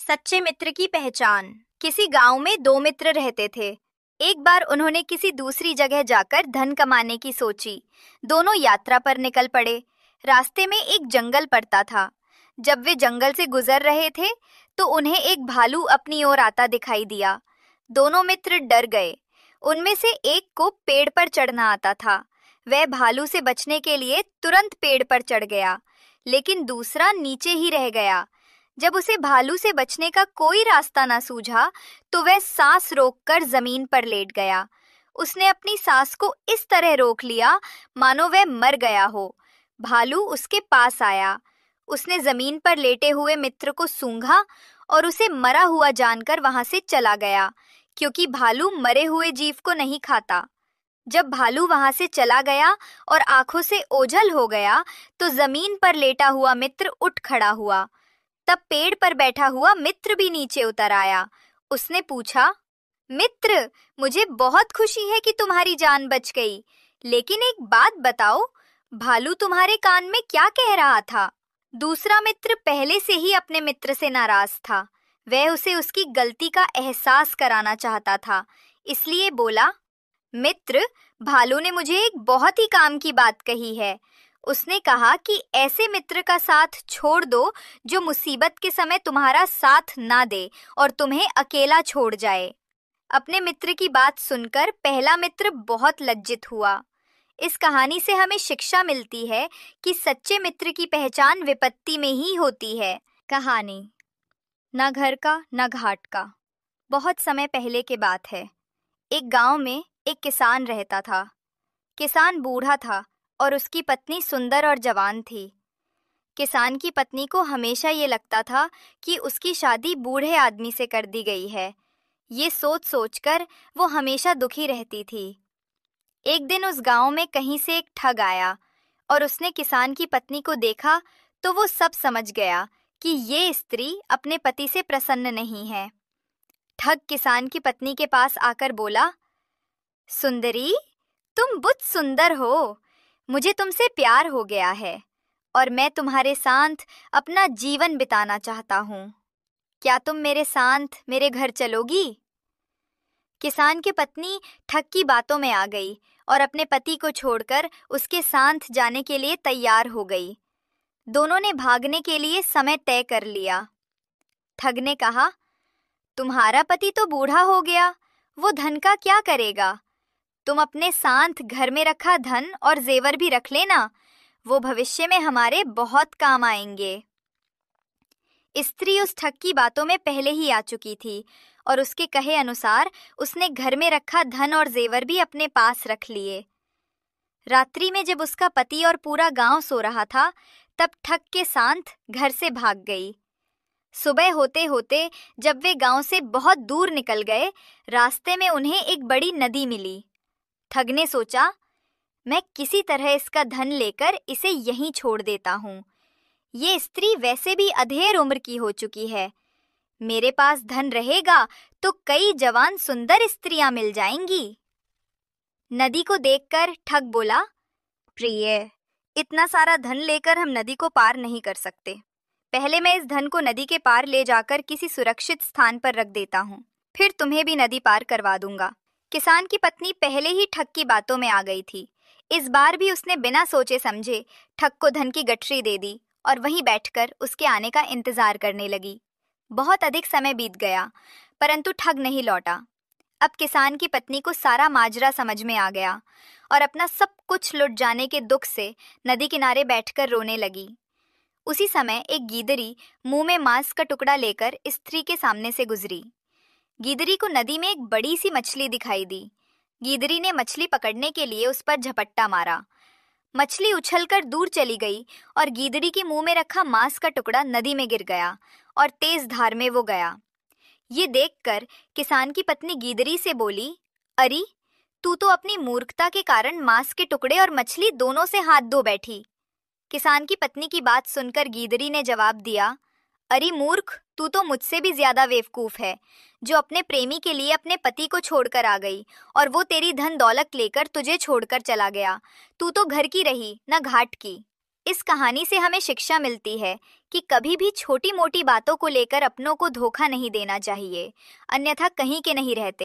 सच्चे मित्र की पहचान। किसी गांव में दो मित्र रहते थे। एक बार उन्होंने किसी दूसरी जगह जाकर धन कमाने की सोची। दोनों यात्रा पर निकल पड़े। रास्ते में एक जंगल पड़ता था। जब वे जंगल से गुजर रहे थे तो उन्हें एक भालू अपनी ओर आता दिखाई दिया। दोनों मित्र डर गए। उनमें से एक को पेड़ पर चढ़ना आता था। वह भालू से बचने के लिए तुरंत पेड़ पर चढ़ गया, लेकिन दूसरा नीचे ही रह गया। जब उसे भालू से बचने का कोई रास्ता न सूझा तो वह सांस रोककर जमीन पर लेट गया। उसने अपनी सांस को इस तरह रोक लिया मानो वह मर गया हो। भालू उसके पास आया। उसने जमीन पर लेटे हुए मित्र को सूंघा और उसे मरा हुआ जानकर वहां से चला गया, क्योंकि भालू मरे हुए जीव को नहीं खाता। जब भालू वहां से चला गया और आंखों से ओझल हो गया तो जमीन पर लेटा हुआ मित्र उठ खड़ा हुआ। तब पेड़ पर बैठा हुआ मित्र भी नीचे उतर आया। उसने पूछा, मित्र, मुझे बहुत खुशी है कि तुम्हारी जान बच गई, लेकिन एक बात बताओ, भालू तुम्हारे कान में क्या कह रहा था? दूसरा मित्र पहले से ही अपने मित्र से नाराज था। वह उसे उसकी गलती का एहसास कराना चाहता था, इसलिए बोला, मित्र, भालू ने मुझे एक बहुत ही काम की बात कही है। उसने कहा कि ऐसे मित्र का साथ छोड़ दो जो मुसीबत के समय तुम्हारा साथ ना दे और तुम्हें अकेला छोड़ जाए। अपने मित्र की बात सुनकर पहला मित्र बहुत लज्जित हुआ। इस कहानी से हमें शिक्षा मिलती है कि सच्चे मित्र की पहचान विपत्ति में ही होती है। कहानी। न घर का न घाट का। बहुत समय पहले की बात है। एक गांव में एक किसान रहता था। किसान बूढ़ा था और उसकी पत्नी सुंदर और जवान थी। किसान की पत्नी को हमेशा ये लगता था कि उसकी शादी बूढ़े आदमी से कर दी गई है। ये सोच सोचकर वो हमेशा दुखी रहती थी। एक दिन उस गांव में कहीं से एक ठग आया और उसने किसान की पत्नी को देखा तो वो सब समझ गया कि ये स्त्री अपने पति से प्रसन्न नहीं है। ठग किसान की पत्नी के पास आकर बोला, सुंदरी, तुम बहुत सुंदर हो। मुझे तुमसे प्यार हो गया है और मैं तुम्हारे साथ अपना जीवन बिताना चाहता हूँ। क्या तुम मेरे साथ मेरे घर चलोगी? किसान की पत्नी ठग की बातों में आ गई और अपने पति को छोड़कर उसके साथ जाने के लिए तैयार हो गई। दोनों ने भागने के लिए समय तय कर लिया। ठग ने कहा, तुम्हारा पति तो बूढ़ा हो गया, वो धन का क्या करेगा? तुम अपने साथ घर में रखा धन और जेवर भी रख लेना, वो भविष्य में हमारे बहुत काम आएंगे। स्त्री उस ठग की बातों में पहले ही आ चुकी थी और उसके कहे अनुसार उसने घर में रखा धन और जेवर भी अपने पास रख लिए। रात्रि में जब उसका पति और पूरा गांव सो रहा था, तब ठग के साथ घर से भाग गई। सुबह होते होते जब वे गांव से बहुत दूर निकल गए, रास्ते में उन्हें एक बड़ी नदी मिली। ठग ने सोचा, मैं किसी तरह इसका धन लेकर इसे यहीं छोड़ देता हूँ। ये स्त्री वैसे भी अधेड़ उम्र की हो चुकी है। मेरे पास धन रहेगा तो कई जवान सुंदर स्त्रियां मिल जाएंगी। नदी को देखकर ठग बोला, प्रिय, इतना सारा धन लेकर हम नदी को पार नहीं कर सकते। पहले मैं इस धन को नदी के पार ले जाकर किसी सुरक्षित स्थान पर रख देता हूँ, फिर तुम्हें भी नदी पार करवा दूंगा। किसान की पत्नी पहले ही ठग की बातों में आ गई थी। इस बार भी उसने बिना सोचे समझे ठग को धन की गठरी दे दी और वहीं बैठकर उसके आने का इंतजार करने लगी। बहुत अधिक समय बीत गया, परंतु ठग नहीं लौटा। अब किसान की पत्नी को सारा माजरा समझ में आ गया और अपना सब कुछ लुट जाने के दुख से नदी किनारे बैठकर रोने लगी। उसी समय एक गीदड़ी मुंह में मांस का टुकड़ा लेकर स्त्री के सामने से गुजरी। गीदड़ी को नदी में एक बड़ी सी मछली दिखाई दी। गीदड़ी ने मछली पकड़ने के लिए उस पर झपट्टा मारा। मछली उछलकर दूर चली गई और गीदड़ी के मुंह में रखा मांस का टुकड़ा नदी में गिर गया और तेज धार में वो गया। ये देखकर किसान की पत्नी गीदड़ी से बोली, अरे, तू तो अपनी मूर्खता के कारण मांस के टुकड़े और मछली दोनों से हाथ धो बैठी। किसान की पत्नी की बात सुनकर गीदड़ी ने जवाब दिया, अरे मूर्ख, तू तो मुझसे भी ज्यादा बेवकूफ है, जो अपने प्रेमी के लिए अपने पति को छोड़कर आ गई और वो तेरी धन दौलत लेकर तुझे छोड़कर चला गया। तू तो घर की रही, न घाट की। इस कहानी से हमें शिक्षा मिलती है कि कभी भी छोटी मोटी बातों को लेकर अपनों को धोखा नहीं देना चाहिए, अन्यथा कहीं के नहीं रहते।